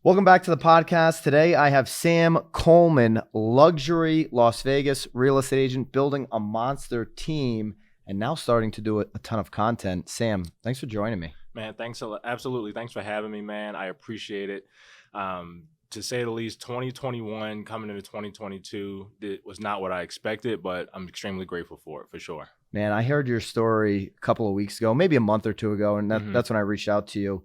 Welcome back to the podcast. Today I have Sam Coleman, luxury Las Vegas real estate agent, building a monster team and now starting to do a ton of content. Sam, thanks for joining me. Man, thanks a lot. Absolutely. Thanks for having me, man. I appreciate it. To say the least, 2021 coming into 2022, it was not what I expected, but I'm extremely grateful for it, for sure. Man, I heard your story a couple of weeks ago, maybe a month or two ago, and that's when I reached out to you.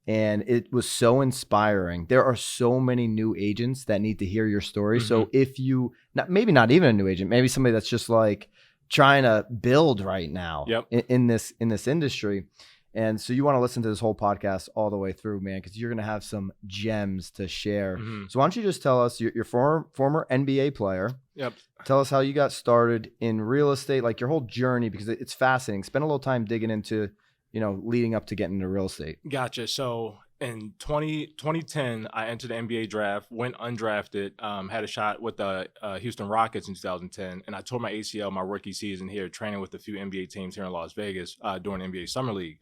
And it was so inspiring. There are so many new agents that need to hear your story. So if you, maybe not even a new agent, maybe somebody that's just like trying to build right now in this industry. And so you want to listen to this whole podcast all the way through, man, because you're going to have some gems to share. So why don't you just tell us, your former NBA player. Yep. Tell us how you got started in real estate, like your whole journey, because it's fascinating. Spend a little time digging into leading up to getting into real estate. Gotcha. So in 2010, I entered the NBA draft, went undrafted, had a shot with the Houston Rockets in 2010, and I tore my ACL my rookie season here, training with a few NBA teams here in Las Vegas during the NBA Summer League.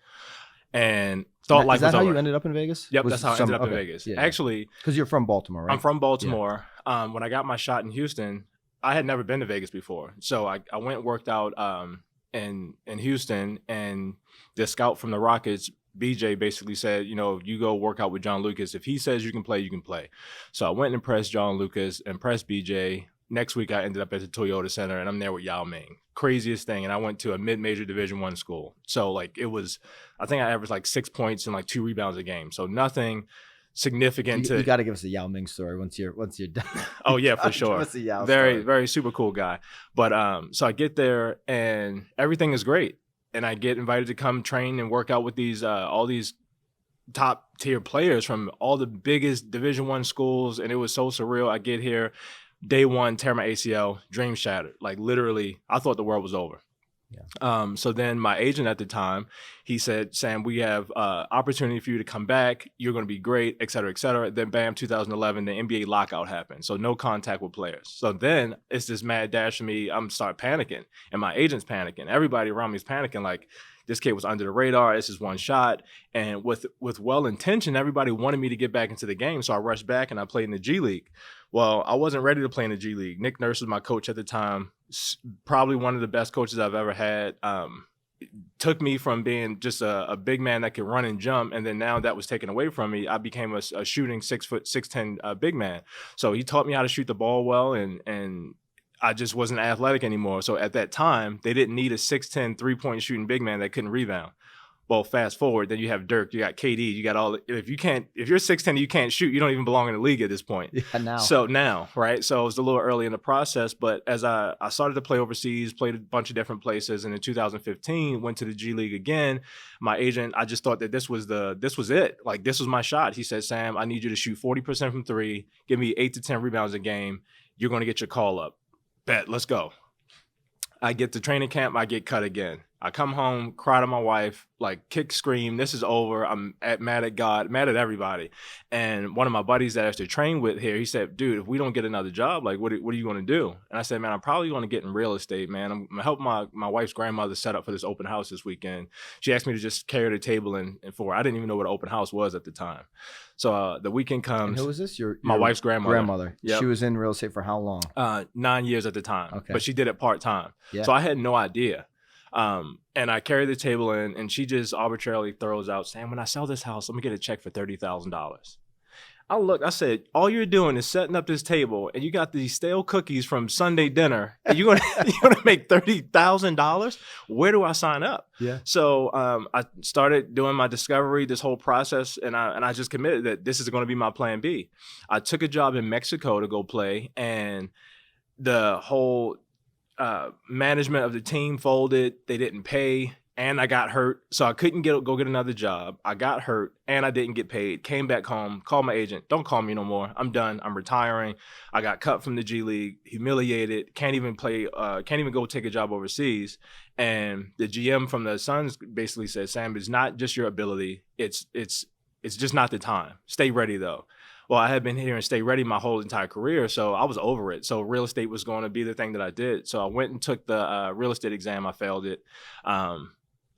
And thought life was over. Is that how you ended up in Vegas? Yep, that's how I ended up in Vegas. Yeah. Actually, because you're from Baltimore, right? I'm from Baltimore. Yeah. When I got my shot in Houston, I had never been to Vegas before. So I went and worked out in Houston, and the scout from the Rockets, BJ, basically said, you go work out with John Lucas. If he says you can play, you can play. So I went and impressed John Lucas, impressed BJ. Next week, I ended up at the Toyota Center, and I'm there with Yao Ming. Craziest thing. And I went to a mid-major Division I school. So, I think I averaged 6 points and 2 rebounds a game. So nothing significant. You got to give us a Yao Ming story once you're done. Oh yeah, for sure. Give us a Yao very story. Very super cool guy. But so I get there and everything is great, and I get invited to come train and work out with these all these top tier players from all the biggest Division I schools, and it was so surreal. I get here, day one, tear my ACL, dream shattered. Literally, I thought the world was over. Yeah. So then my agent at the time, he said, Sam, we have opportunity for you to come back. You're going to be great, et cetera, et cetera. Then bam, 2011, the NBA lockout happened. So no contact with players. So then it's this mad dash for me. I'm start panicking, and my agent's panicking. Everybody around me is panicking. This kid was under the radar. This is one shot. And with well-intentioned, everybody wanted me to get back into the game. So I rushed back and I played in the G League. Well, I wasn't ready to play in the G League. Nick Nurse was my coach at the time, probably one of the best coaches I've ever had. Took me from being just a big man that could run and jump, and then now that was taken away from me, I became a shooting 6'10" big man. So he taught me how to shoot the ball well, and I just wasn't athletic anymore. So at that time, they didn't need a 6'10" three-point shooting big man that couldn't rebound. Well, fast forward, then you have Dirk, you got KD, you got all. If you're 6'10", and you can't shoot, you don't even belong in the league at this point. Yeah, now. So now, right? So it was a little early in the process, but as I started to play overseas, played a bunch of different places, and in 2015 went to the G League again. My agent, I just thought that this was it. This was my shot. He said, Sam, I need you to shoot 40% from three, give me 8 to 10 rebounds a game. You're going to get your call up. Bet, let's go. I get to training camp, I get cut again. I come home, cry to my wife, kick, scream, this is over. I'm mad at God, mad at everybody. And one of my buddies that I used to train with here, he said, dude, if we don't get another job, what are you going to do? And I said, man, I'm probably going to get in real estate, man. I'm going to help my wife's grandmother set up for this open house this weekend. She asked me to just carry the table and for her. I didn't even know what an open house was at the time. So the weekend comes. And who was this? My wife's grandmother. Yep. She was in real estate for how long? 9 years at the time. Okay. But she did it part-time. Yeah. So I had no idea. And I carry the table in, and she just arbitrarily throws out, Sam, when I sell this house, let me get a check for $30,000. I said, all you're doing is setting up this table, and you got these stale cookies from Sunday dinner, and you're gonna make $30,000? Where do I sign up? Yeah. So I started doing my discovery, this whole process, and I just committed that this is going to be my plan B. I took a job in Mexico to go play, and the whole management of the team folded. They didn't pay, and I got hurt, so I couldn't go get another job. I got hurt, and I didn't get paid. Came back home, called my agent. Don't call me no more. I'm done. I'm retiring. I got cut from the G League, humiliated. Can't even play. Can't even go take a job overseas. And the GM from the Suns basically said, Sam, it's not just your ability. It's just not the time. Stay ready though. Well, I had been here and stay ready my whole entire career, so I was over it. So real estate was going to be the thing that I did. So I went and took the real estate exam. I failed it.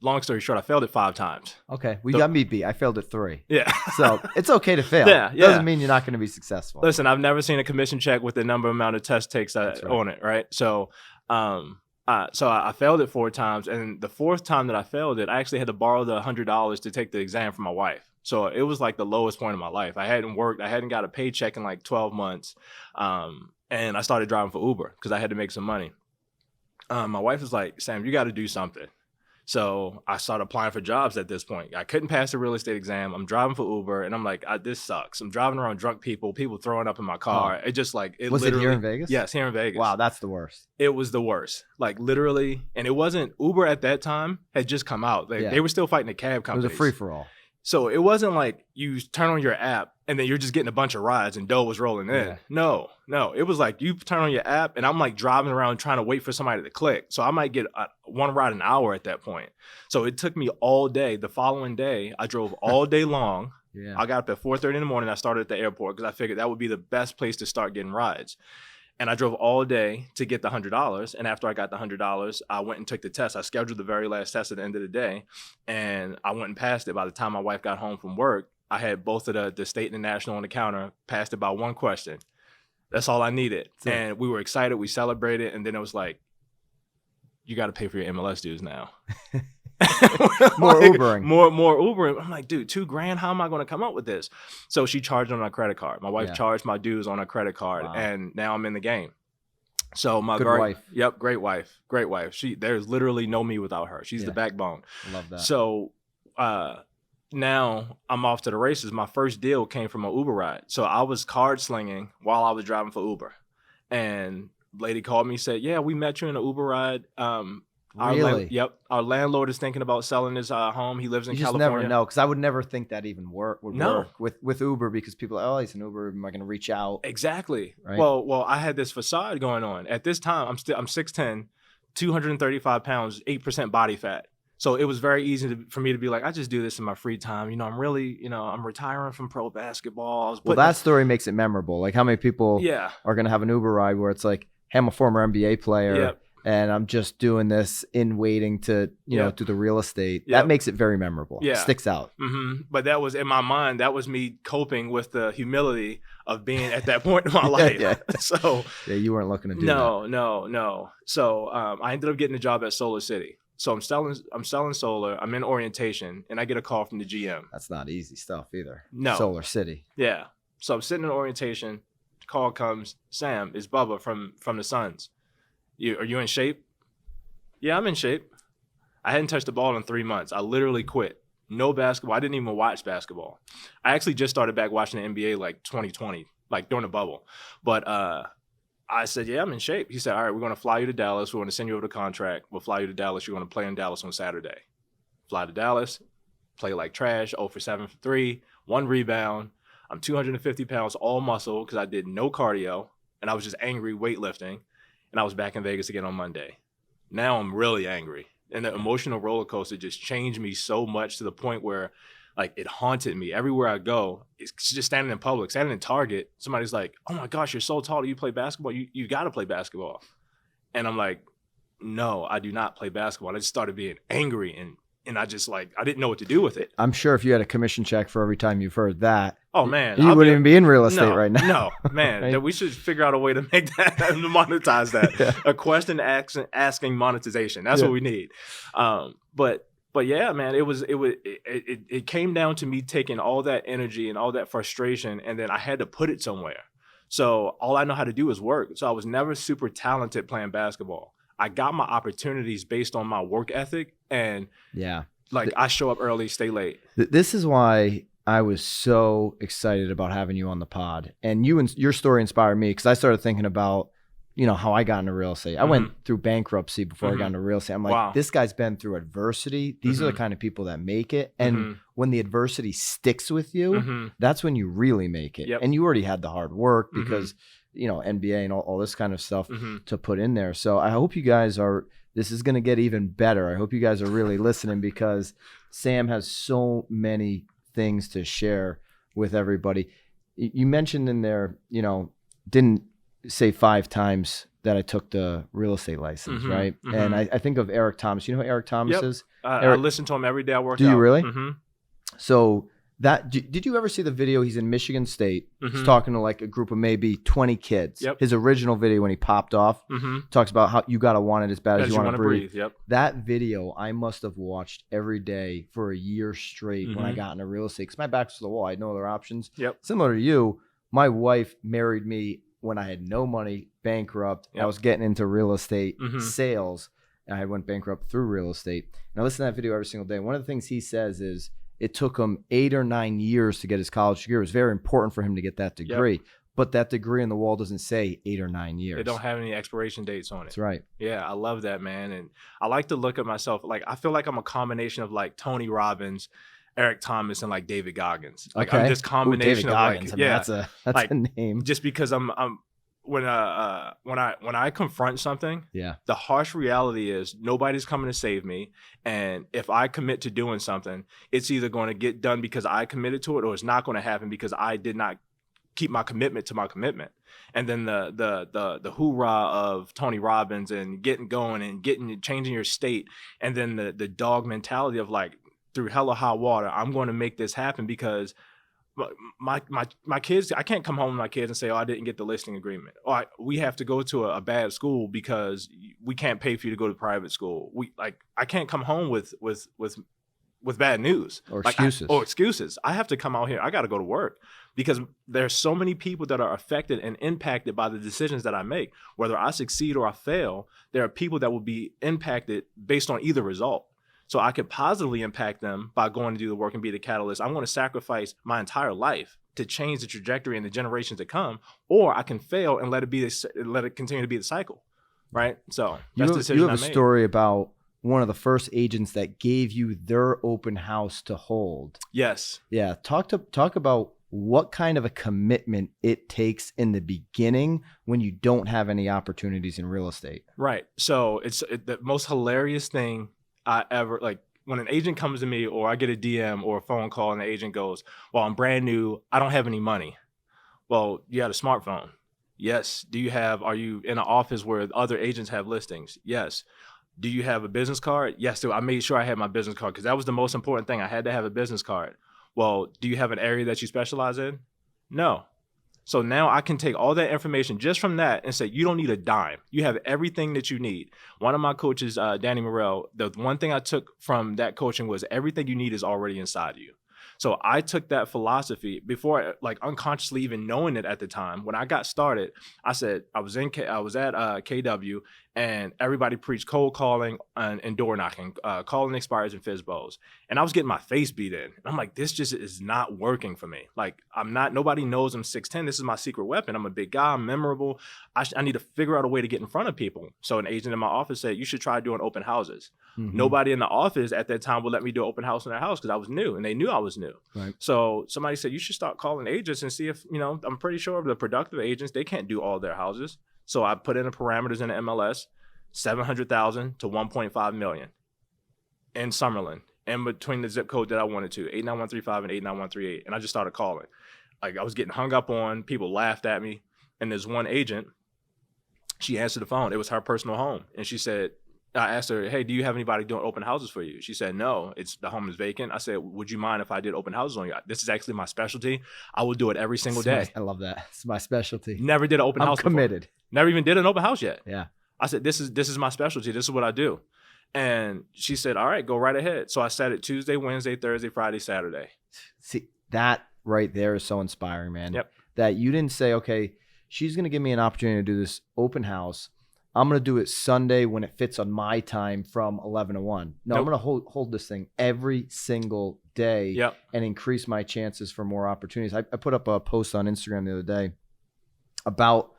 long story short, I failed it 5 times. Okay. We got me beat. I failed at 3. Yeah. So it's okay to fail. Yeah. Doesn't mean you're not going to be successful. Listen, I've never seen a commission check with the amount of test takes on it, right? So, so I failed it 4 times, and the 4th time that I failed it, I actually had to borrow the $100 to take the exam from my wife. So it was like the lowest point of my life. I hadn't worked. I hadn't got a paycheck in like 12 months. And I started driving for Uber because I had to make some money. My wife was like, Sam, you got to do something. So I started applying for jobs at this point. I couldn't pass the real estate exam. I'm driving for Uber, and I'm like, this sucks. I'm driving around drunk people throwing up in my car. It just like, was it here in Vegas? Yes, here in Vegas. Wow, that's the worst. It was the worst. Like literally, and it wasn't, Uber at that time had just come out. They were still fighting the cab companies. It was a free-for-all. So it wasn't like you turn on your app and then you're just getting a bunch of rides and dough was rolling in. Yeah. No. It was like you turn on your app and I'm like driving around trying to wait for somebody to click. So I might get one ride an hour at that point. So it took me all day. The following day, I drove all day long. Yeah. I got up at 4:30 in the morning. I started at the airport because I figured that would be the best place to start getting rides. And I drove all day to get the $100. And after I got the $100, I went and took the test. I scheduled the very last test at the end of the day. And I went and passed it. By the time my wife got home from work, I had both of the state and the national on the counter, passed it by 1 question. That's all I needed. And we were excited. We celebrated. And then it was like, you got to pay for your MLS dues now. More Ubering. More Ubering. I'm like, dude, $2,000. How am I going to come up with this? So she charged on her credit card. My wife charged my dues on her credit card, and now I'm in the game. So my wife. Yep, great wife. There's literally no me without her. She's the backbone. I love that. So now I'm off to the races. My first deal came from an Uber ride. So I was card slinging while I was driving for Uber, and lady called me, said, "Yeah, we met you in an Uber ride." Really? Our landlord is thinking about selling his home. He lives in California. You never know, because I would never think that even work with Uber, because people are, he's an Uber. Am I going to reach out? Exactly. Right? Well, I had this facade going on. At this time, I'm 6'10", 235 pounds, 8% body fat. So it was very easy for me to be like, I just do this in my free time. I'm really, I'm retiring from pro basketball. Well, that story makes it memorable. Like, how many people are going to have an Uber ride where it's like, hey, I'm a former NBA player. Yep. And I'm just doing this in waiting to, do the real estate. That makes it very memorable. Yeah. It sticks out. Mm-hmm. But that was in my mind. That was me coping with the humility of being at that point in my life. So you weren't looking to do that. No. So I ended up getting a job at Solarcity. So I'm selling solar. I'm in orientation, and I get a call from the GM. That's not easy stuff either. No. Solarcity. Yeah. So I'm sitting in orientation. The call comes. Sam, it's Bubba from the Suns. Are you in shape? Yeah, I'm in shape. I hadn't touched the ball in 3 months. I literally quit. No basketball. I didn't even watch basketball. I actually just started back watching the NBA like 2020, like during the bubble. But I said, yeah, I'm in shape. He said, all right, we're going to fly you to Dallas. We're going to send you over the contract. We'll fly you to Dallas. You're going to play in Dallas on Saturday. Fly to Dallas, play like trash, 0 for 7 for 3, 1 rebound. I'm 250 pounds, all muscle, because I did no cardio, and I was just angry weightlifting. And I was back in Vegas again on Monday. Now I'm really angry. And the emotional roller coaster just changed me so much to the point where, like, it haunted me. Everywhere I go, it's just standing in public, standing in Target. Somebody's like, oh my gosh, you're so tall. Do you play basketball? You got to play basketball. And I'm like, no, I do not play basketball. I just started being angry, and I just I didn't know what to do with it. I'm sure if you had a commission check for every time you've heard that, oh man, you wouldn't even be in real estate right now. No, man, right? We should figure out a way to make that, to monetize that. A question asking monetization. That's what we need. But yeah, man, it came down to me taking all that energy and all that frustration, and then I had to put it somewhere. So all I know how to do is work. So I was never super talented playing basketball. I got my opportunities based on my work ethic, and I show up early, stay late. This is why I was so excited about having you on the pod, and your story inspired me, because I started thinking about, how I got into real estate. I went through bankruptcy before I got into real estate. I'm like, this guy's been through adversity. These are the kind of people that make it. And when the adversity sticks with you, that's when you really make it. Yep. And you already had the hard work because NBA and all this kind of stuff to put in there. So I hope you guys this is going to get even better. I hope you guys are really listening, because Sam has so many things to share with everybody. You mentioned in there, didn't say 5 times that I took the real estate license, Mhm, right? mhm. And I think of Eric Thomas. You know who Eric Thomas Yep. is? I listen to him every day I work out. Do you really? Mm-hmm. So did you ever see the video? He's in Michigan State. He's Mhm. talking to like a group of maybe 20 kids. Yep. His original video when he popped off Mm-hmm. talks about how you got to want it as bad as you want to breathe. Yep. That video I must have watched every day for a year straight when I got into real estate because my back was to the wall. I had no other options. Yep. Similar to you, my wife married me when I had no money, bankrupt. Yep. I was getting into real estate sales. And I went bankrupt through real estate. And I listen to that video every single day. One of the things he says is it took him 8 or 9 years to get his college degree. It was very important for him to get that degree. Yep. But that degree on the wall doesn't say 8 or 9 years. They don't have any expiration dates on it. That's right. Yeah, I love that, man. And I like to look at myself. Like, I feel like I'm a combination of like Tony Robbins, Eric Thomas, and like David Goggins. Like, I'm this combination of Goggins. like, yeah, that's like, a name. Just because I'm when I confront something, yeah, the harsh reality is nobody's coming to save me. And if I commit to doing something, it's either going to get done because I committed to it, or it's not going to happen because I did not keep my commitment to my commitment. And then the hoorah of Tony Robbins and getting going and changing your state, and then the dog mentality of like, through hell or high water, I'm going to make this happen because my kids, I can't come home to my kids and say, oh, I didn't get the listing agreement. Or we have to go to a bad school because we can't pay for you to go to private school. I can't come home with bad news or excuses. Excuses. I have to come out here. I got to go to work because there's so many people that are affected and impacted by the decisions that I make. Whether I succeed or I fail, there are people that will be impacted based on either result. So I could positively impact them by going to do the work and be the catalyst. I want to sacrifice my entire life to change the trajectory in the generations to come, or I can fail and let it continue to be the cycle, right? So that's the decision I made. You have a story about one of the first agents that gave you their open house to hold. Yes. Yeah. Talk about what kind of a commitment it takes in the beginning when you don't have any opportunities in real estate. Right. So it's the most hilarious thing I ever, like, when an agent comes to me or I get a DM or a phone call and the agent goes, well, I'm brand new, I don't have any money. Well, you got a smartphone. Yes. Are you in an office where other agents have listings? Yes. Do you have a business card? Yes. So I made sure I had my business card because that was the most important thing. I had to have a business card. Well, do you have an area that you specialize in? No. So now I can take all that information just from that and say, you don't need a dime. You have everything that you need. One of my coaches, Danny Morrell, the one thing I took from that coaching was everything you need is already inside of you. So I took that philosophy before, like, unconsciously even knowing it at the time. When I got started, I said I was at KW, and everybody preached cold calling and door knocking, calling expires and FSBOs. And I was getting my face beat in. I'm like, this just is not working for me. Like, nobody knows I'm 6'10". This is my secret weapon. I'm a big guy. I'm memorable. I need to figure out a way to get in front of people. So an agent in my office said, you should try doing open houses. Mm-hmm. Nobody in the office at that time would let me do an open house in their house because I was new, and they knew I was new. Right. So somebody said, you should start calling agents and see if, I'm pretty sure the productive agents, they can't do all their houses. So I put in the parameters in the MLS, 700,000 to 1.5 million in Summerlin, in between the zip code that I wanted to, 89135 and 89138. And I just started calling. Like, I was getting hung up on, people laughed at me. And there's one agent, she answered the phone. It was her personal home. And she said, I asked her, hey, do you have anybody doing open houses for you? She said, no, the home is vacant. I said, would you mind if I did open houses on you? This is actually my specialty. I will do it every single day. I love that. It's my specialty. Never did an open house before. I'm committed. Never even did an open house yet. Yeah. I said, this is my specialty. This is what I do. And she said, all right, go right ahead. So I sat it Tuesday, Wednesday, Thursday, Friday, Saturday. See, that right there is so inspiring, man. Yep. That you didn't say, okay, she's going to give me an opportunity to do this open house. I'm going to do it Sunday when it fits on my time from 11 to 1. No, nope. I'm going to hold this thing every single day. Yep. And increase my chances for more opportunities. I put up a post on Instagram the other day about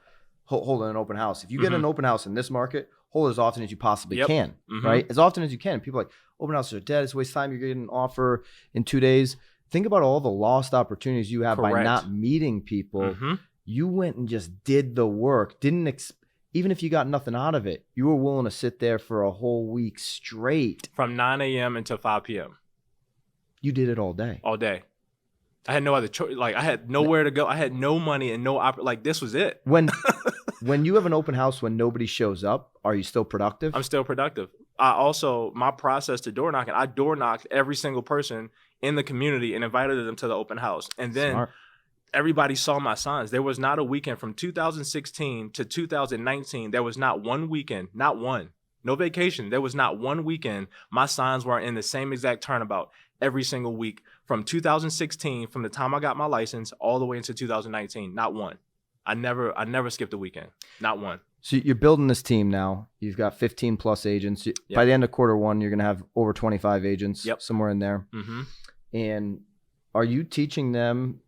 holding an open house. If you get an open house in this market, hold it as often as you possibly can, right? As often as you can. People are like, open houses are dead. It's a waste of time. You're getting an offer in 2 days. Think about all the lost opportunities you have by not meeting people. You went and just did the work. Even if you got nothing out of it, you were willing to sit there for a whole week straight. From 9 a.m. until 5 p.m. You did it all day. All day. I had no other choice. Like, I had nowhere to go. I had no money and no like, this was it. When When you have an open house when nobody shows up, are you still productive? I'm still productive. My process to door knocking, I door knocked every single person in the community and invited them to the open house. And then Smart. everybody saw my signs. There was not a weekend from 2016 to 2019. There was not one weekend, not one. No vacation. There was not one weekend. My signs were in the same exact turnabout every single week from 2016, from the time I got my license all the way into 2019. Not one. I never skipped a weekend. Not one. So you're building this team now. You've got 15 plus agents. Yep. By the end of quarter one, you're going to have over 25 agents, Yep. somewhere in there. Mm-hmm. And are you teaching them,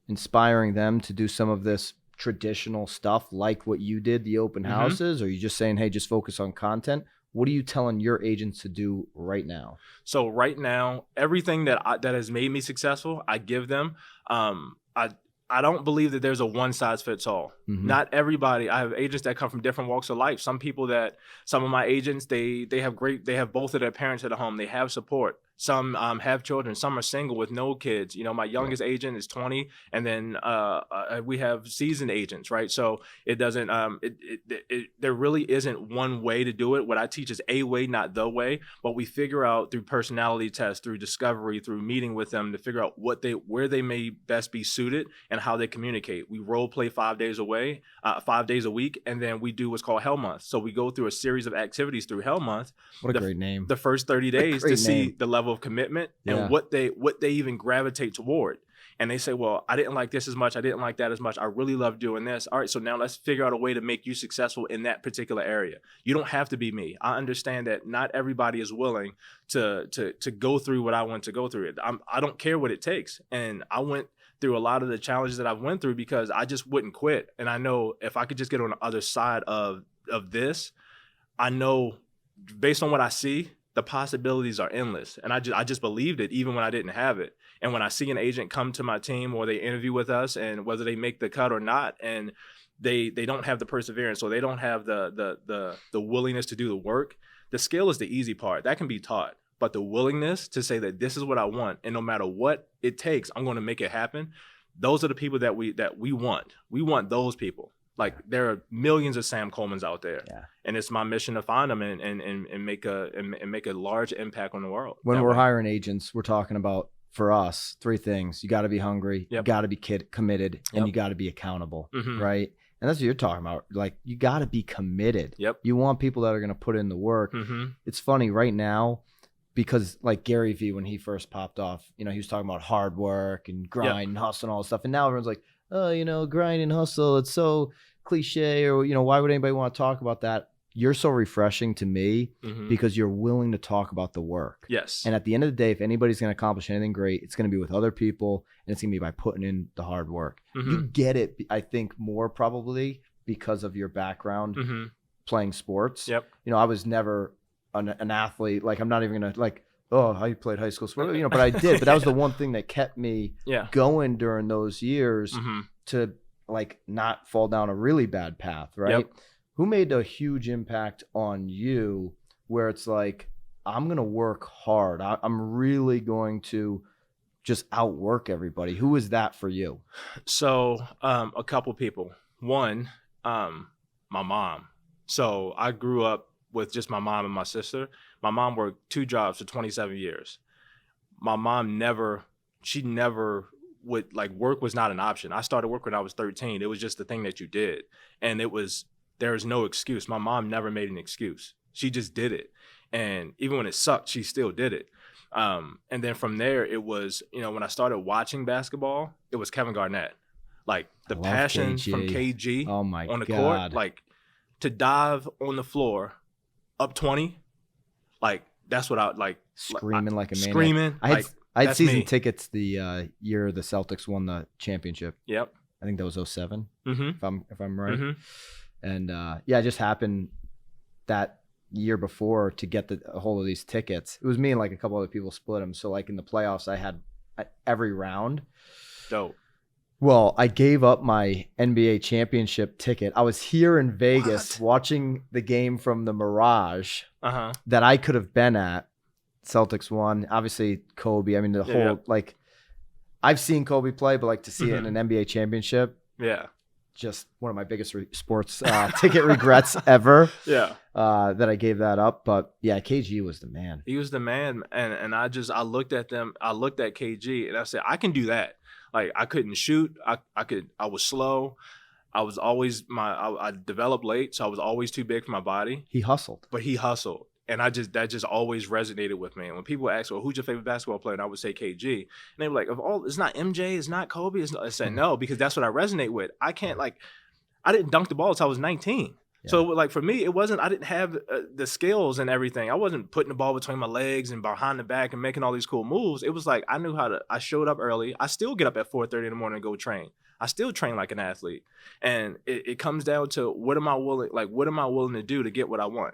inspiring them to do some of this traditional stuff like what you did, the open Mm-hmm. houses? Or are you just saying, hey, just focus on content? What are you telling your agents to do right now? So right now, everything that has made me successful, I give them. I don't believe that there's a one size fits all. Mhm. Not everybody. I have agents that come from different walks of life. Some of my agents, they have both of their parents at the home. They have support. Some have children. Some are single with no kids. You know, my youngest agent is 20, and then we have seasoned agents, right? So it doesn't. There really isn't one way to do it. What I teach is a way, not the way. But we figure out through personality tests, through discovery, through meeting with them to figure out where they may best be suited and how they communicate. We role play 5 days a week, and then we do what's called Hell Month. So we go through a series of activities through Hell Month. What a great name. The first 30 days to see name. the level of commitment Yeah. and what they even gravitate toward. And they say, well, I didn't like this as much. I didn't like that as much. I really love doing this. All right, so now let's figure out a way to make you successful in that particular area. You don't have to be me. I understand that not everybody is willing to go through what I want to go through. I don't care what it takes. And I went through a lot of the challenges that I went through because I just wouldn't quit. And I know if I could just get on the other side of this, I know based on what I see, the possibilities are endless. And I just believed it even when I didn't have it. And when I see an agent come to my team or they interview with us, and whether they make the cut or not, and they don't have the perseverance or they don't have the willingness to do the work, the skill is the easy part. That can be taught. But the willingness to say that this is what I want, and no matter what it takes, I'm going to make it happen. Those are the people that we want. We want those people. Like, there are millions of Sam Colemans out there, Yeah. and it's my mission to find them and make a large impact on the world. When we're hiring agents, we're talking about, for us, three things. You got to be hungry, Yep. you got to be committed, and Yep. you got to be accountable, Mhm. right? And that's what you're talking about. Like, you got to be committed. Yep. You want people that are going to put in the work. Mm-hmm. It's funny right now because, like, Gary Vee, when he first popped off, he was talking about hard work and grind and hustle and all this stuff. And now everyone's like, oh, grind and hustle, it's so cliche, or why would anybody want to talk about that? You're so refreshing to me Mm-hmm. because you're willing to talk about the work. Yes. And at the end of the day, if anybody's going to accomplish anything great, it's going to be with other people, and it's going to be by putting in the hard work. Mm-hmm. You get it, I think, more probably because of your background Mm-hmm. playing sports. Yep. I was never an athlete. Like, I'm not even going to I played high school sport, but I did. But that was the one thing that kept me going during those years Mm-hmm. to not fall down a really bad path, right? Yep. Who made a huge impact on you where it's like, I'm going to work hard. I'm really going to just outwork everybody. Who is that for you? So a couple people. One, my mom. So I grew up with just my mom and my sister. My mom worked 2 jobs for 27 years. My mom never would, work was not an option. I started work when I was 13. It was just the thing that you did. And there's no excuse. My mom never made an excuse. She just did it. And even when it sucked, she still did it. And then from there, it was, when I started watching basketball, it was Kevin Garnett. Like, the passion KG. from KG Oh my on the God. court, to dive on the floor up 20, that's what I like. Screaming like a maniac. Screaming. I had that's season me. tickets the year the Celtics won the championship. Yep. I think that was 07, Mm-hmm. if I'm right. Mm-hmm. And it just happened that year before to get a hold of these tickets. It was me and a couple other people split them. So in the playoffs, I had every round. Dope. Well, I gave up my NBA championship ticket. I was here in Vegas watching the game from the Mirage Uh-huh. that I could have been at. Celtics won. Obviously, Kobe. I mean, the whole, I've seen Kobe play, but to see it in an NBA championship, Yeah. just one of my biggest sports ticket regrets ever. Yeah. That I gave that up. But yeah, KG was the man. He was the man. And I looked at them. I looked at KG and I said, I can do that. Like, I couldn't shoot. I was slow. I was always I developed late, so I was always too big for my body. He hustled. But he hustled. And that just always resonated with me. And when people ask, well, who's your favorite basketball player? And I would say KG. And they were like, it's not MJ, it's not Kobe. I said, no, because that's what I resonate with. I didn't dunk the ball until I was 19. Yeah. So like for me, I didn't have the skills and everything. I wasn't putting the ball between my legs and behind the back and making all these cool moves. It was like, I showed up early. I still get up at 4:30 in the morning and go train. I still train like an athlete. And it comes down to what am I willing to do to get what I want?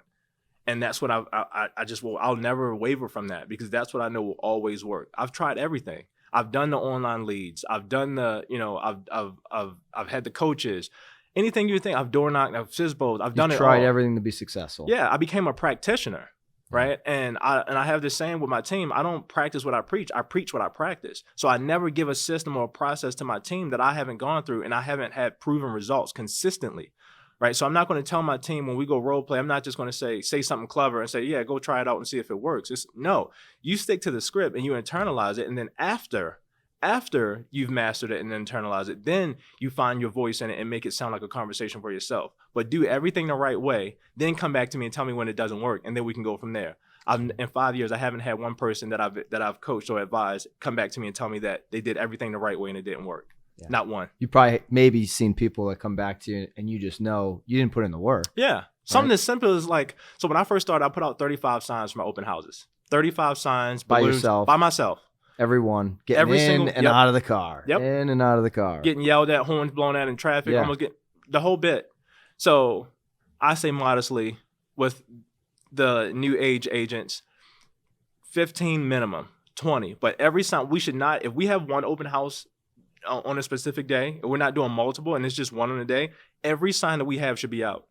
And that's what I'll never waver from that, because that's what I know will always work. I've tried everything. I've done the online leads. I've done I've had the coaches. Anything you think, I've door knocked, I've FISBO'd, I've done it all. Tried everything to be successful. Yeah, I became a practitioner, right? And I have this saying with my team, I don't practice what I preach what I practice. So I never give a system or a process to my team that I haven't gone through and I haven't had proven results consistently, right? So I'm not going to tell my team when we go role play, I'm not just going to say something clever and say, yeah, go try it out and see if it works. No, you stick to the script and you internalize it. And then after you've mastered it and internalized it, then you find your voice in it and make it sound like a conversation for yourself. But do everything the right way, then come back to me and tell me when it doesn't work, and then we can go from there. In 5 years, I haven't had one person that I've coached or advised come back to me and tell me that they did everything the right way and it didn't work. Yeah. Not one. You probably maybe seen people that come back to you and you just know you didn't put in the work. Yeah. Something as simple as like, so when I first started, I put out 35 signs for my open houses. 35 signs, by balloons, yourself. By myself. Everyone getting out of the car. Yep. In and out of the car. Getting yelled at, horns blown at in traffic, almost getting the whole bit. So I say modestly with the new age agents, 15 minimum, 20. But every sign, we should not, if we have one open house on a specific day, and we're not doing multiple and it's just one on a day, every sign that we have should be out.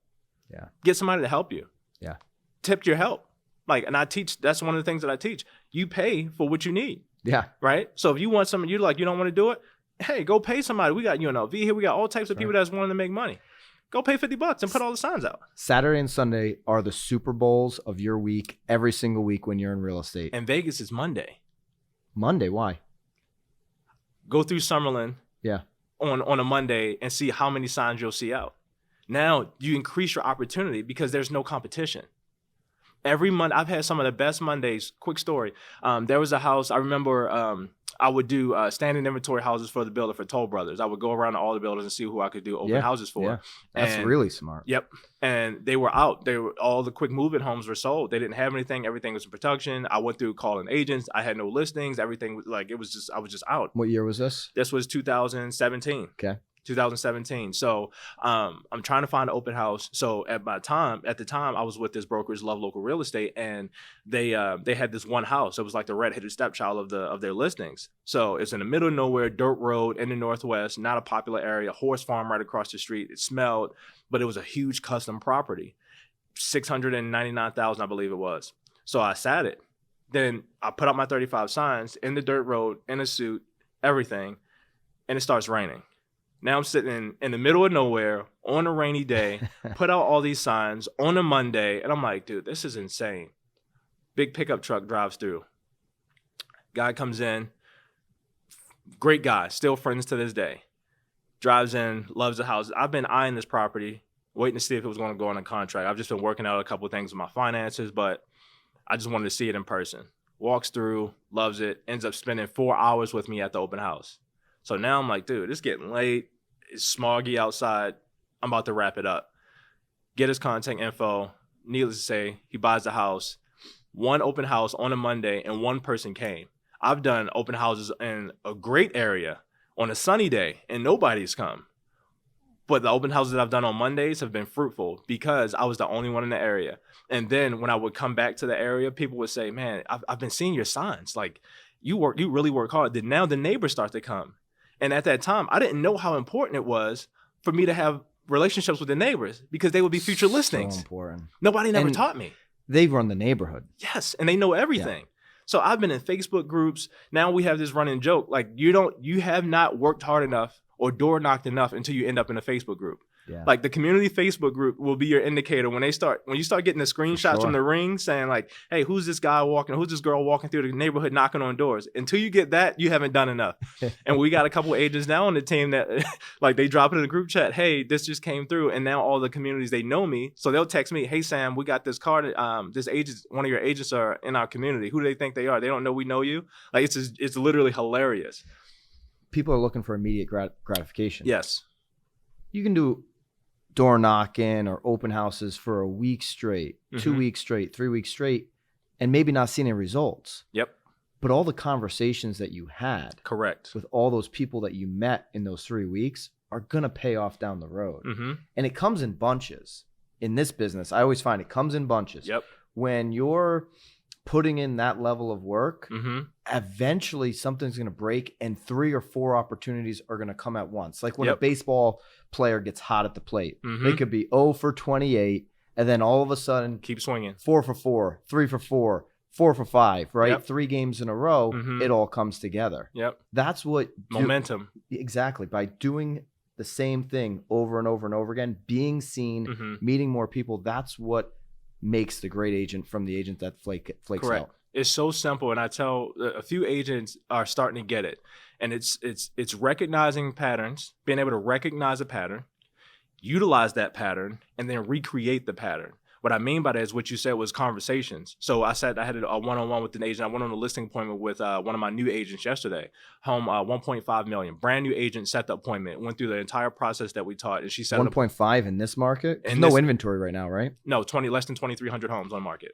Yeah. Get somebody to help you. Yeah. Tip your help. And I teach, that's one of the things that I teach. You pay for what you need. Yeah. Right? So if you want something, you don't want to do it, hey, go pay somebody. We got UNLV here. We got all types of people that's wanting to make money. Go pay $50 and put all the signs out. Saturday and Sunday are the Super Bowls of your week, every single week when you're in real estate. And Vegas is Monday. Monday? Why? Go through Summerlin on a Monday and see how many signs you'll see out. Now you increase your opportunity because there's no competition. Every month, I've had some of the best Mondays. Quick story. There was a house, I remember I would do standing inventory houses for the builder for Toll Brothers. I would go around to all the builders and see who I could do open houses for. Yeah. That's really smart. Yep. And they were out. All the quick moving homes were sold. They didn't have anything. Everything was in production. I went through calling agents. I had no listings. Everything was like, I was just out. What year was this? This was 2017. Okay. 2017. So I'm trying to find an open house. So at the time, I was with this brokerage, Love Local Real Estate, and they had this one house. It was like the red-headed stepchild of their listings. So it's in the middle of nowhere, dirt road in the Northwest, not a popular area, horse farm right across the street. It smelled, but it was a huge custom property, $699,000, I believe it was. So I sat it. Then I put up my 35 signs in the dirt road, in a suit, everything, and it starts raining. Now I'm sitting in the middle of nowhere on a rainy day, put out all these signs on a Monday, and I'm like, dude, this is insane. Big pickup truck drives through. Guy comes in, great guy, still friends to this day. Drives in, loves the house. I've been eyeing this property, waiting to see if it was going to go on a contract. I've just been working out a couple of things with my finances, but I just wanted to see it in person. Walks through, loves it, ends up spending 4 hours with me at the open house. So now I'm like, dude, it's getting late. It's smoggy outside. I'm about to wrap it up. Get his contact info. Needless to say, he buys the house. One open house on a Monday, and one person came. I've done open houses in a great area on a sunny day, and nobody's come. But the open houses that I've done on Mondays have been fruitful because I was the only one in the area. And then when I would come back to the area, people would say, man, I've been seeing your signs. Like, you really work hard. Then now the neighbors start to come. And at that time, I didn't know how important it was for me to have relationships with the neighbors because they would be future listings. So important. Nobody never taught me. They run the neighborhood. Yes, and they know everything. Yeah. So I've been in Facebook groups. Now we have this running joke. Like, you have not worked hard enough or door knocked enough until you end up in a Facebook group. Yeah. Like the community Facebook group will be your indicator when you start getting the screenshots from the ring saying like, hey, who's this guy walking, who's this girl walking through the neighborhood knocking on doors? Until you get that, you haven't done enough. And we got a couple agents now on the team that like they drop it in the group chat, hey, this just came through, and now all the communities, they know me, so they'll text me, hey Sam, we got this card, this agent, one of your agents are in our community. Who do they think they are? They don't know we know you. Like it's literally hilarious. People are looking for immediate gratification. Yes. You can do door knocking or open houses for a week straight, 2 weeks straight, 3 weeks straight, and maybe not see any results. Yep. But all the conversations that you had, correct, with all those people that you met in those 3 weeks are going to pay off down the road. And it comes in bunches. In this business, I always find it comes in bunches. Yep. When you're putting in that level of work, eventually something's going to break and 3 or 4 opportunities are going to come at once. Like when a baseball player gets hot at the plate, they could be 0 for 28 and then all of a sudden keep swinging, 4 for 4, 3 for 4, 4 for 5, right? Yep. 3 games in a row, it all comes together. Yep. That's what momentum. Exactly. By doing the same thing over and over and over again, being seen, meeting more people, that's what makes the great agent from the agent that flakes correct out. It's so simple, and I tell a few agents are starting to get it, and it's recognizing patterns, being able to recognize a pattern, utilize that pattern, and then recreate the pattern. What I mean by that is what you said was conversations. So I had a one-on-one with an agent. I went on a listing appointment with one of my new agents yesterday. Home 1.5 million, brand new agent, set the appointment, went through the entire process that we taught, and she said 1.5 in this market. There's no inventory right now, right? No, less than 2,300 homes on market,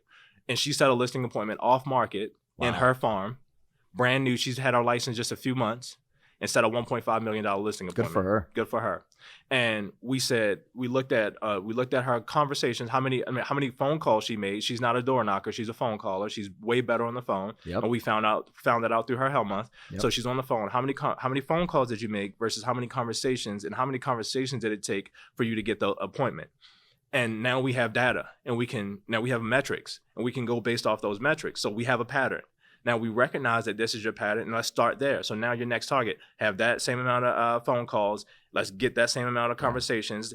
and she set a listing appointment off market in her farm, brand new. She's had her license just a few months, and set a $1.5 million listing appointment. Good for her. And we looked at her conversations, how many phone calls she made. She's not a door knocker, she's a phone caller. She's way better on the phone. Yep. And we found that out through her Hell Month. Yep. So she's on the phone. How many phone calls did you make versus how many conversations, and how many conversations did it take for you to get the appointment? And now we have data, and we have metrics, and we can go based off those metrics. So we have a pattern. Now we recognize that this is your pattern, and let's start there. So now your next target, have that same amount of phone calls. Let's get that same amount of conversations,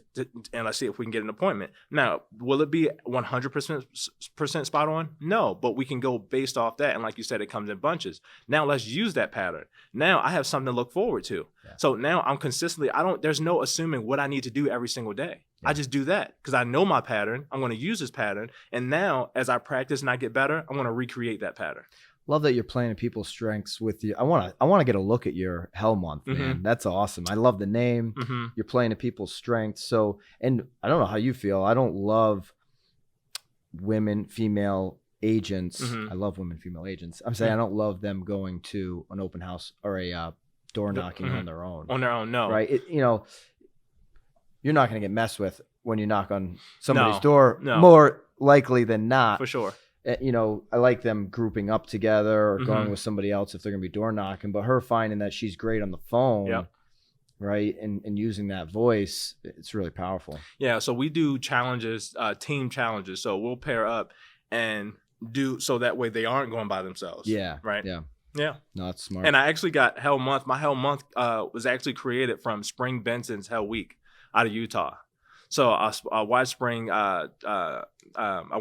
and let's see if we can get an appointment. Now, will it be 100% spot on? No, but we can go based off that. And like you said, it comes in bunches. Now let's use that pattern. Now I have something to look forward to. Yeah. So now I'm consistently, there's no assuming what I need to do every single day. Yeah. I just do that because I know my pattern. I'm going to use this pattern. And now as I practice and I get better, I'm going to recreate that pattern. Love that you're playing to people's strengths with you. I want to get a look at your Hell Month, man. That's awesome. I love the name. You're playing to people's strengths. So, and I don't know how you feel. I don't love female agents. I love women, female agents. I'm saying I don't love them going to an open house or a door knocking on their own. On their own, no. Right? You're not going to get messed with when you knock on somebody's door. No. More likely than not. For sure. I like them grouping up together or going with somebody else if they're going to be door knocking. But her finding that she's great on the phone, right, and using that voice, it's really powerful. Yeah, so we do challenges, team challenges. So we'll pair up and do so that way they aren't going by themselves. Yeah. Right? Yeah. Yeah. No, that's smart. And I actually got Hell Month. My Hell Month was actually created from Spring Benson's Hell Week out of Utah. So White Spring, I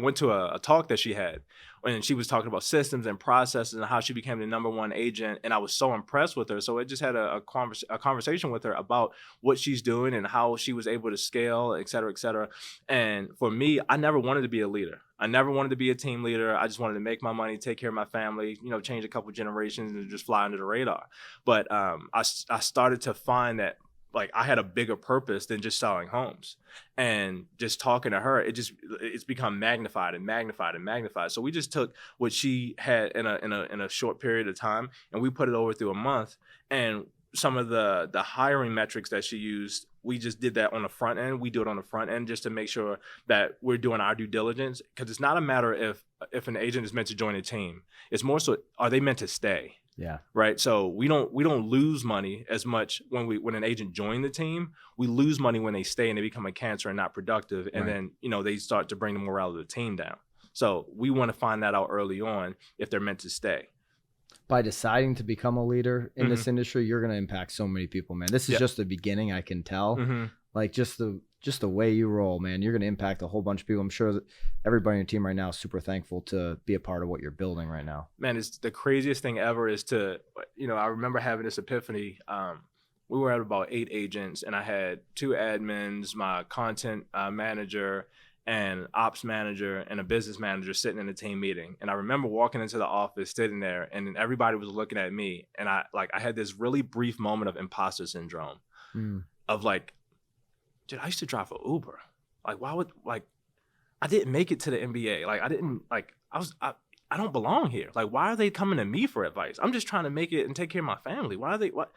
went to a talk that she had, and she was talking about systems and processes and how she became the #1 agent. And I was so impressed with her. So I just had a conversation with her about what she's doing and how she was able to scale, et cetera, et cetera. And for me, I never wanted to be a leader. I never wanted to be a team leader. I just wanted to make my money, take care of my family, change a couple generations and just fly under the radar. But I started to find that like I had a bigger purpose than just selling homes, and just talking to her, it's become magnified and magnified and magnified. So we just took what she had in a short period of time, and we put it over through a month. And some of the hiring metrics that she used, we just did that on the front end. We do it on the front end just to make sure that we're doing our due diligence, because it's not a matter if an agent is meant to join a team. It's more so, are they meant to stay? Yeah. Right. So we don't lose money as much when an agent joined the team. We lose money when they stay and they become a cancer and not productive. And then, they start to bring the morale of the team down. So we want to find that out early on if they're meant to stay. By deciding to become a leader in this industry, you're going to impact so many people, man. This is just the beginning, I can tell. Like just the way you roll, man, you're going to impact a whole bunch of people. I'm sure that everybody on your team right now is super thankful to be a part of what you're building right now. Man, it's the craziest thing ever is to, I remember having this epiphany. We were at about 8 agents, and I had 2 admins, my content manager, and ops manager, and a business manager sitting in a team meeting. And I remember walking into the office, sitting there, and everybody was looking at me. And I had this really brief moment of imposter syndrome of like, dude, I used to drive for Uber. Like, why would, like, I didn't make it to the NBA. Like, I didn't, like, I don't belong here. Like, why are they coming to me for advice? I'm just trying to make it and take care of my family. Why are they, what?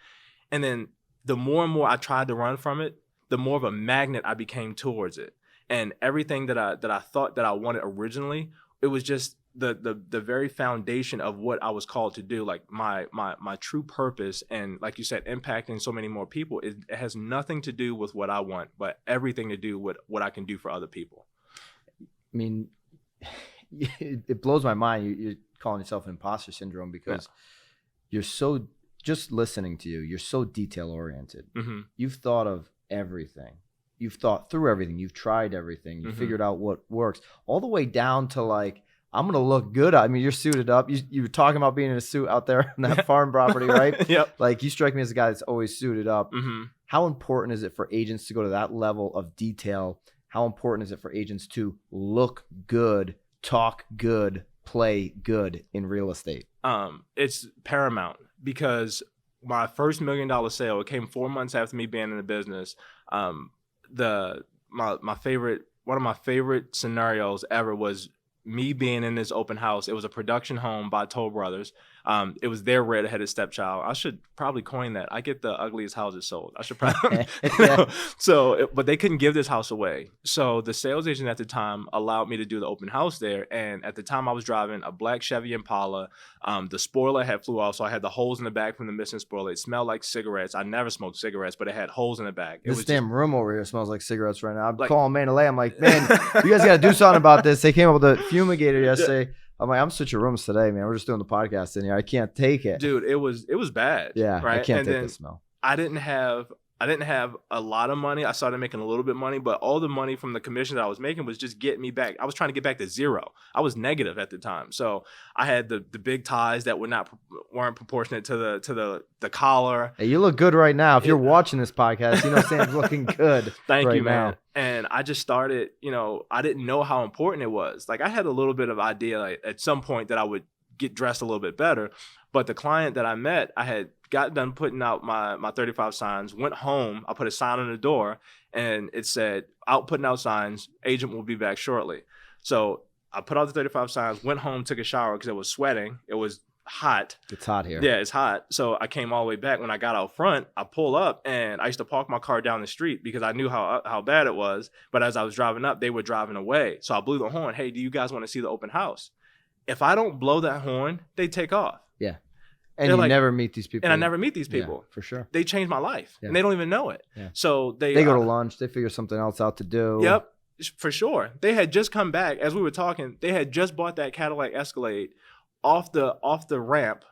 And then the more and more I tried to run from it, the more of a magnet I became towards it. And everything that I thought that I wanted originally, it was just the very foundation of what I was called to do. Like my true purpose, and like you said, impacting so many more people. It has nothing to do with what I want, but everything to do with what I can do for other people. I mean, it blows my mind. You're calling yourself an imposter syndrome because you're so, just listening to you, you're so detail oriented. You've thought of everything. You've thought through everything. You've tried everything. You figured out what works, all the way down to like, I'm going to look good. I mean, you're suited up. You were talking about being in a suit out there on that farm property, right? Yep. Like you strike me as a guy that's always suited up. How important is it for agents to go to that level of detail? How important is it for agents to look good, talk good, play good in real estate? It's paramount, because my first $1 million sale, it came 4 months after me being in the business. One of my favorite scenarios ever was me being in this open house. It was a production home by Toll Brothers. It was their red-headed stepchild. I should probably coin that. I get the ugliest houses sold. I should probably, but they couldn't give this house away. So the sales agent at the time allowed me to do the open house there. And at the time I was driving a black Chevy Impala. The spoiler had flew off, so I had the holes in the back from the missing spoiler. It smelled like cigarettes. I never smoked cigarettes, but it had holes in the back. This damn room over here smells like cigarettes right now. I'm calling Mandalay. I'm like, man, you guys got to do something about this. They came up with a fumigator yesterday. I'm like, I'm switching rooms today, man. We're just doing the podcast in here. I can't take it. Dude, it was bad. Yeah, right? I can't take the smell. I didn't have a lot of money. I started making a little bit of money, but all the money from the commission that I was making was just getting me back. I was trying to get back to zero. I was negative at the time. So I had the big ties that weren't proportionate to the collar. Hey, you look good right now. If you're watching this podcast, you know Sam's looking good. Thank you, man. Now. And I just started, I didn't know how important it was. Like I had a little bit of idea like, at some point that I would get dressed a little bit better. But the client that I met, I had got done putting out my 35 signs, went home, I put a sign on the door, and it said, out putting out signs, agent will be back shortly. So I put out the 35 signs, went home, took a shower because it was sweating. It was hot. It's hot here. Yeah, it's hot. So I came all the way back. When I got out front, I pull up, and I used to park my car down the street because I knew how bad it was. But as I was driving up, they were driving away. So I blew the horn. Hey, do you guys want to see the open house? If I don't blow that horn, they take off. Yeah. And you never meet these people. And I never meet these people. Yeah, for sure. They changed my life. Yeah. And they don't even know it. Yeah. So they go to lunch. They figure something else out to do. Yep, for sure. They had just come back. As we were talking, they had just bought that Cadillac Escalade off the ramp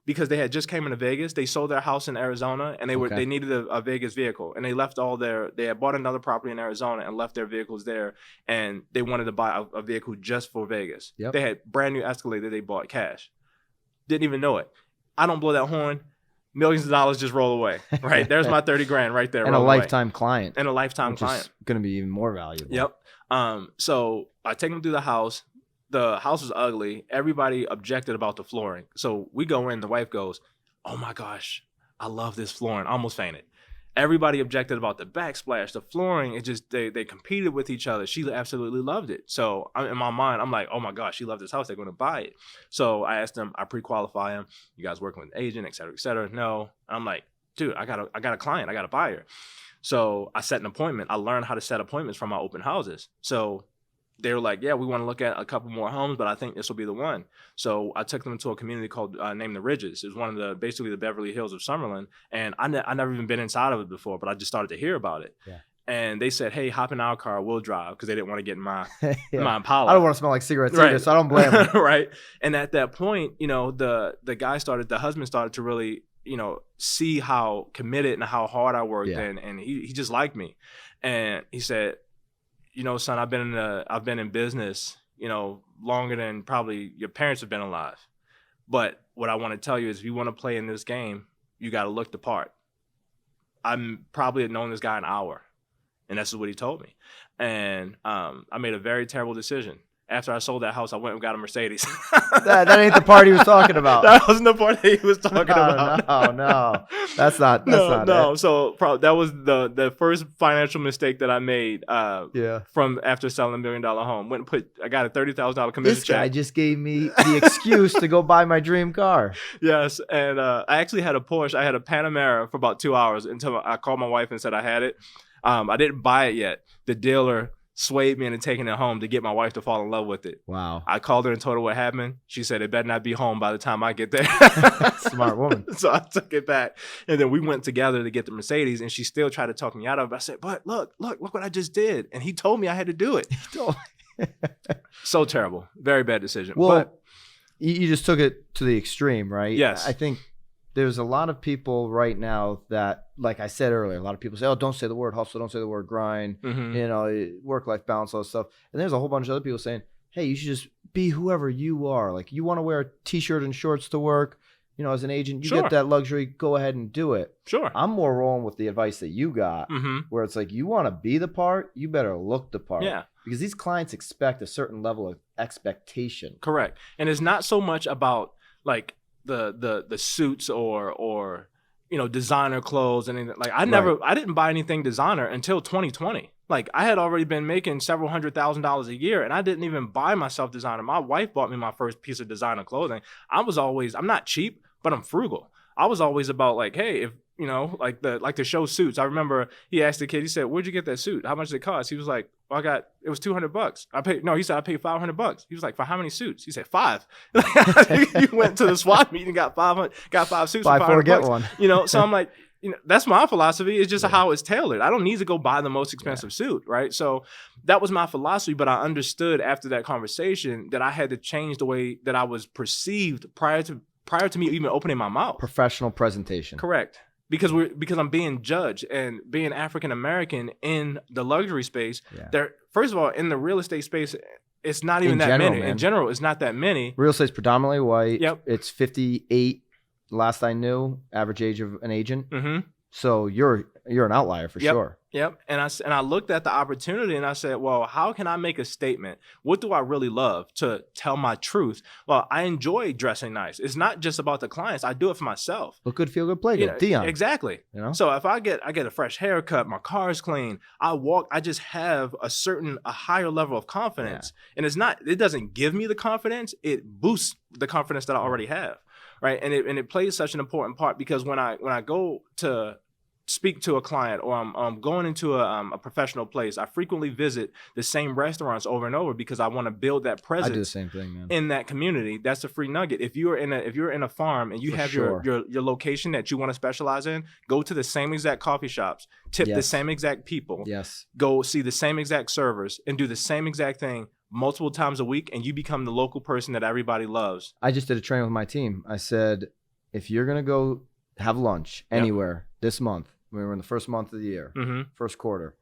because they had just came into Vegas. They sold their house in Arizona, and they needed a Vegas vehicle. And they left they had bought another property in Arizona and left their vehicles there. And they wanted to buy a vehicle just for Vegas. Yep. They had brand new Escalade that they bought cash. Didn't even know it. I don't blow that horn, millions of dollars just roll away. Right. There's my 30 grand right there. And a lifetime client. And a lifetime client. Is going to be even more valuable. Yep. So I take them through the house. The house was ugly. Everybody objected about the flooring. So we go in, the wife goes, oh my gosh, I love this flooring. I almost fainted. Everybody objected about the backsplash, the flooring. It just, they competed with each other. She absolutely loved it. So in my mind, I'm like, oh my gosh, she loved this house. They're going to buy it. So I asked them, I pre-qualify them. You guys working with an agent, et cetera, et cetera. No. And I'm like, dude, I got a client. I got a buyer. So I set an appointment. I learned how to set appointments from my open houses. So they were like, yeah, we want to look at a couple more homes, but I think this will be the one. So I took them to a community called named The Ridges. It was one of basically the Beverly Hills of Summerlin. And I never even been inside of it before, but I just started to hear about it. Yeah. And they said, hey, hop in our car, we'll drive, because they didn't want to get in my Yeah. my Impala. I don't want to smell like cigarettes Right. either, so I don't blame them. Right. And at that point, you know, the husband started to really, you know, see how committed and how hard I worked, Yeah. and he just liked me. And he said, you know, son, I've been in business, you know, longer than probably your parents have been alive. But what I want to tell you is, if you want to play in this game, you got to look the part. I'm probably had known this guy an hour, and that's what he told me. And I made a very terrible decision. After I sold that house, I went and got a Mercedes. That ain't the part he was talking about. That wasn't the part that he was talking about. No. That's not No. it. So that was the first financial mistake that I made. From after selling $1 million home, I got a $30,000 commission This check. guy just gave me the excuse to go buy my dream car. Yes, and I actually had a Porsche. I had a Panamera for about 2 hours until I called my wife and said I had it. I didn't buy it yet. The dealer swayed me into taking it home to get my wife to fall in love with it. Wow. I called her and told her what happened. She said it better not be home by the time I get there. Smart woman. So I took it back. And then we went together to get the Mercedes, and she still tried to talk me out of it. I said, but look what I just did. And he told me I had to do it. So terrible. Very bad decision. Well, but you just took it to the extreme, right? Yes. I think there's a lot of people right now that, like I said earlier, a lot of people say, oh, don't say the word hustle, don't say the word grind, you know, work-life balance, all that stuff. And there's a whole bunch of other people saying, hey, you should just be whoever you are. Like, you want to wear a T-shirt and shorts to work, you know, as an agent, you get that luxury, go ahead and do it. Sure. I'm more rolling with the advice that you got, where it's like, you want to be the part, you better look the part. Yeah. Because these clients expect a certain level of expectation. Correct. And it's not so much about like the suits or you know, designer clothes and anything. Like I didn't buy anything designer until 2020. Like I had already been making several $100,000 a year, and I didn't even buy myself designer. My wife bought me my first piece of designer clothing. I'm not cheap, but I'm frugal. I was always about like, hey, if you know, like the show Suits. I remember he asked the kid, he said, where'd you get that suit? How much did it cost? He was like, well, it was $200. He said, I paid $500. He was like, for how many suits? He said, 5. You went to the SWAT meeting and got 5 suits. Buy for 4, get $500. one. You know, so I'm like, you know, that's my philosophy. It's just how it's tailored. I don't need to go buy the most expensive suit, right? So that was my philosophy, but I understood after that conversation that I had to change the way that I was perceived prior to me even opening my mouth. Professional presentation. Correct. Because I'm being judged, and being African American in the luxury space. There, first of all, in the real estate space, it's not even that many. In general, it's not that many. Real estate's predominantly white. Yep. It's 58. Last I knew, average age of an agent. Mm-hmm. So you're an outlier for sure. Yep. And I looked at the opportunity and I said, well, how can I make a statement? What do I really love to tell my truth? Well, I enjoy dressing nice. It's not just about the clients. I do it for myself. Look good, feel good, play good. You know, Dion. Exactly. You know? So if I get a fresh haircut, my car's clean, I just have a higher level of confidence. And it doesn't give me the confidence. It boosts the confidence that I already have. Right. And it plays such an important part, because when I go to speak to a client, or I'm going into a professional place, I frequently visit the same restaurants over and over, because I want to build that presence. I do the same thing, man. In that community. That's a free nugget. If you're in a farm and you have your location that you want to specialize in, go to the same exact coffee shops, tip the same exact people, go see the same exact servers, and do the same exact thing multiple times a week, and you become the local person that everybody loves. I just did a training with my team. I said, if you're gonna go have lunch anywhere this month, we were in the first month of the year, first quarter,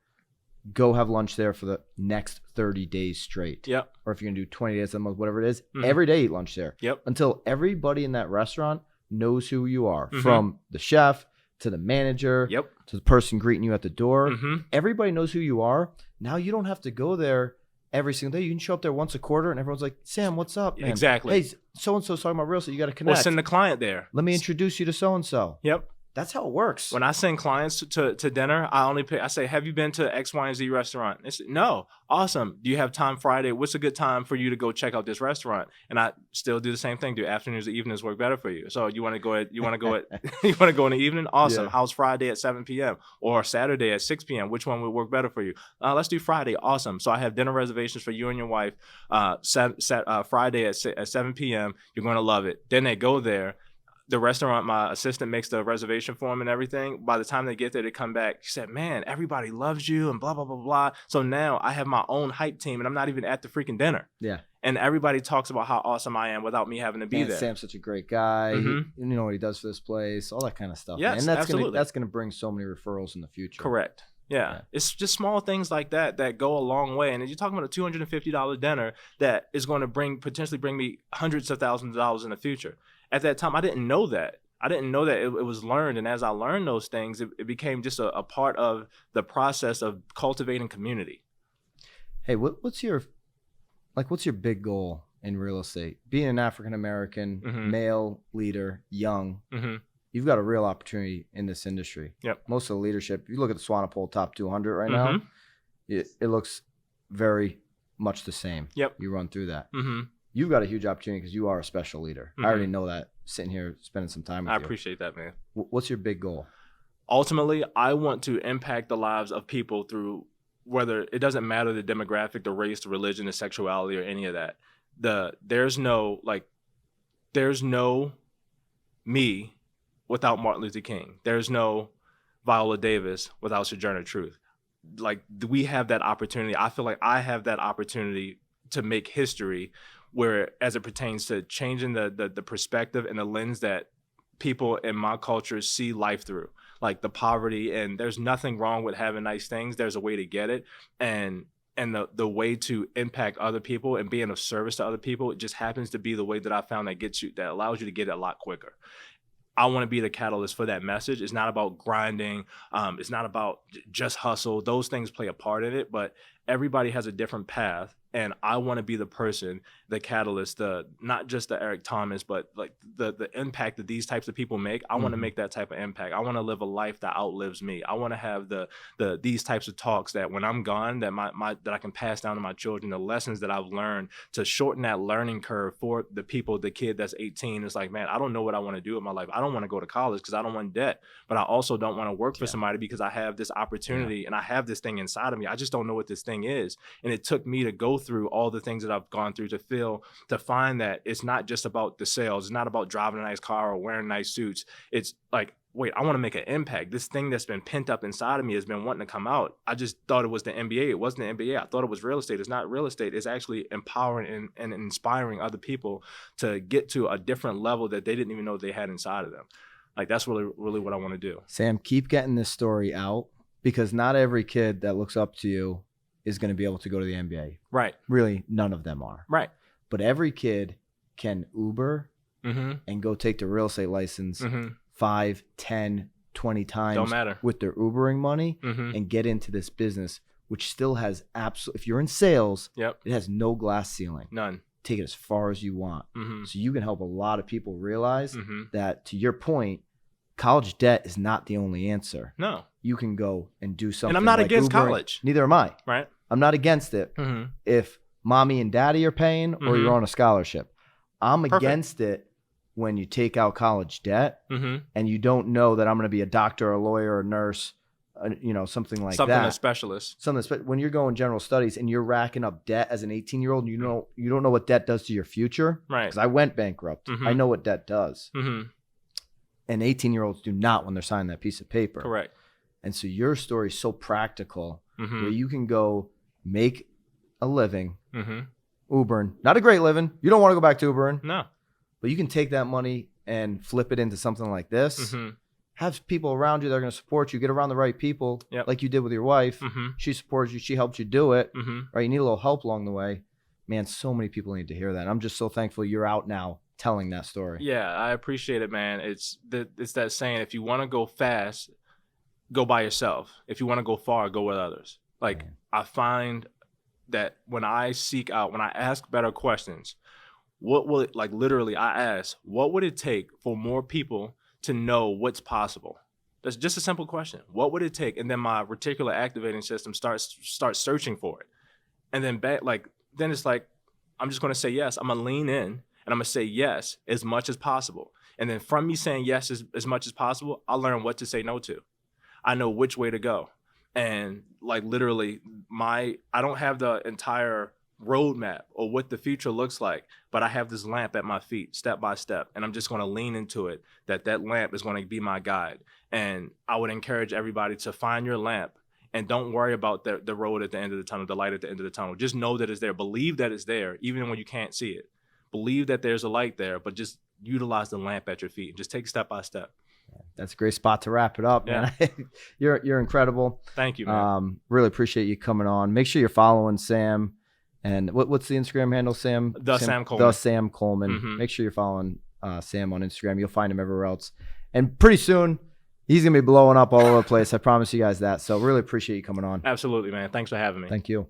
go have lunch there for the next 30 days straight. Yep. Or if you're gonna do 20 days a month, whatever it is, every day eat lunch there. Yep. Until everybody in that restaurant knows who you are, from the chef to the manager, to the person greeting you at the door. Everybody knows who you are. Now you don't have to go there every single day. You can show up there once a quarter, and everyone's like, Sam, what's up, man? Exactly. Hey, so-and-so's talking about real estate. You got to connect. Well, send the client there. Let me introduce you to so-and-so. Yep. That's how it works. When I send clients to dinner, I say, have you been to X, Y, and Z restaurant? They say, no. Awesome. Do you have time Friday? What's a good time for you to go check out this restaurant? And I still do the same thing. Do afternoons or evenings work better for you? So you want to go in the evening? Awesome. Yeah. How's Friday at 7 p.m. or Saturday at 6 p.m.? Which one would work better for you? Let's do Friday. Awesome. So I have dinner reservations for you and your wife Friday at 7 p.m. You're going to love it. Then they go there. the restaurant, my assistant makes the reservation form and everything. By the time they get there, they come back. She said, man, everybody loves you and blah, blah, blah, blah. So now I have my own hype team and I'm not even at the freaking dinner. Yeah. And everybody talks about how awesome I am without me having to be there. Sam's such a great guy. Mhm. You know what he does for this place, all that kind of stuff. Yes, And absolutely. that's gonna bring so many referrals in the future. Correct. Yeah. It's just small things like that that go a long way. And you're talking about a $250 dinner that is going to potentially bring me hundreds of thousands of dollars in the future. At that time, I didn't know that. I didn't know that it was learned. And as I learned those things, it became just a part of the process of cultivating community. Hey, what's your big goal in real estate? Being an African-American, male leader, young, you've got a real opportunity in this industry. Yep. Most of the leadership, if you look at the Swanepoel top 200 right now, it looks very much the same. Yep. You run through that. You've got a huge opportunity because you are a special leader. I already know that sitting here spending some time with you. I appreciate that, man. What's your big goal? Ultimately, I want to impact the lives of people through whether it doesn't matter the demographic, the race, the religion, the sexuality, or any of that. There's no me without Martin Luther King. There's no Viola Davis without Sojourner Truth. Like, we have that opportunity. I feel like I have that opportunity to make history where, as it pertains to changing the perspective and the lens that people in my culture see life through, like the poverty. And there's nothing wrong with having nice things. There's a way to get it. And the way to impact other people and being of service to other people, it just happens to be the way that I found that allows you to get it a lot quicker. I want to be the catalyst for that message. It's not about grinding. It's not about just hustle. Those things play a part in it, but everybody has a different path. And I want to be the person, the catalyst, not just the Eric Thomas, but like the impact that these types of people make. I want to make that type of impact. I want to live a life that outlives me. I want to have these types of talks that when I'm gone, that that I can pass down to my children, the lessons that I've learned to shorten that learning curve for the kid that's 18. It's like, man, I don't know what I want to do with my life. I don't want to go to college because I don't want debt, but I also don't want to work for somebody because I have this opportunity and I have this thing inside of me. I just don't know what this thing is. And it took me to go through all the things that I've gone through to find that it's not just about the sales. It's not about driving a nice car or wearing nice suits. It's like, wait, I want to make an impact. This thing that's been pent up inside of me has been wanting to come out. I just thought it was the NBA. It wasn't the NBA. I thought it was real estate. It's not real estate. It's actually empowering and inspiring other people to get to a different level that they didn't even know they had inside of them. Like, that's really, really what I want to do. Sam, keep getting this story out, because not every kid that looks up to you is going to be able to go to the NBA. Right. Really, none of them are. Right. But every kid can Uber and go take the real estate license 5, 10, 20 times Don't matter. with their Ubering money and get into this business, which still has if you're in sales, it has no glass ceiling. None. Take it as far as you want. So you can help a lot of people realize that, to your point, college debt is not the only answer. No. You can go and do something. And I'm not like against Ubering. college. Neither am I. Right. I'm not against it if mommy and daddy are paying or you're on a scholarship. I'm against it when you take out college debt and you don't know that I'm going to be a doctor, a lawyer, a nurse, something like that. Something a specialist. When you're going general studies and you're racking up debt as an 18-year-old, you don't know what debt does to your future. Right. Because I went bankrupt. I know what debt does. And 18-year-olds do not when they're signing that piece of paper. Correct. And so your story is so practical where you can go make a living Ubering. Not a great living. You don't want to go back to Ubering. No. But you can take that money and flip it into something like this. Have people around you that are going to support you. Get around the right people, like you did with your wife. She supports you. She helped you do it. Right? You need a little help along the way. Man, so many people need to hear that. I'm just so thankful you're out now telling that story. Yeah, I appreciate it, man. It's that saying, if you want to go fast, go by yourself. If you want to go far, go with others. Like, I find that when I ask better questions, I ask, what would it take for more people to know what's possible? That's just a simple question. What would it take? And then my reticular activating system starts searching for it. And then then it's like, I'm just going to say yes. I'm going to lean in and I'm going to say yes as much as possible. And then from me saying yes as much as possible, I'll learn what to say no to. I know which way to go. And like, literally, I don't have the entire roadmap or what the future looks like, but I have this lamp at my feet step by step, and I'm just going to lean into it, that lamp is going to be my guide. And I would encourage everybody to find your lamp and don't worry about the road at the end of the tunnel, the light at the end of the tunnel. Just know that it's there. Believe that it's there, even when you can't see it. Believe that there's a light there, but just utilize the lamp at your feet and just take step by step. That's a great spot to wrap it up, man. Yeah. You're incredible. Thank you, man. Really appreciate you coming on. Make sure you're following Sam. And what's the Instagram handle, Sam? Sam Coleman. The Sam Coleman. Mm-hmm. Make sure you're following Sam on Instagram. You'll find him everywhere else. And pretty soon, he's going to be blowing up all over the place. I promise you guys that. So really appreciate you coming on. Absolutely, man. Thanks for having me. Thank you.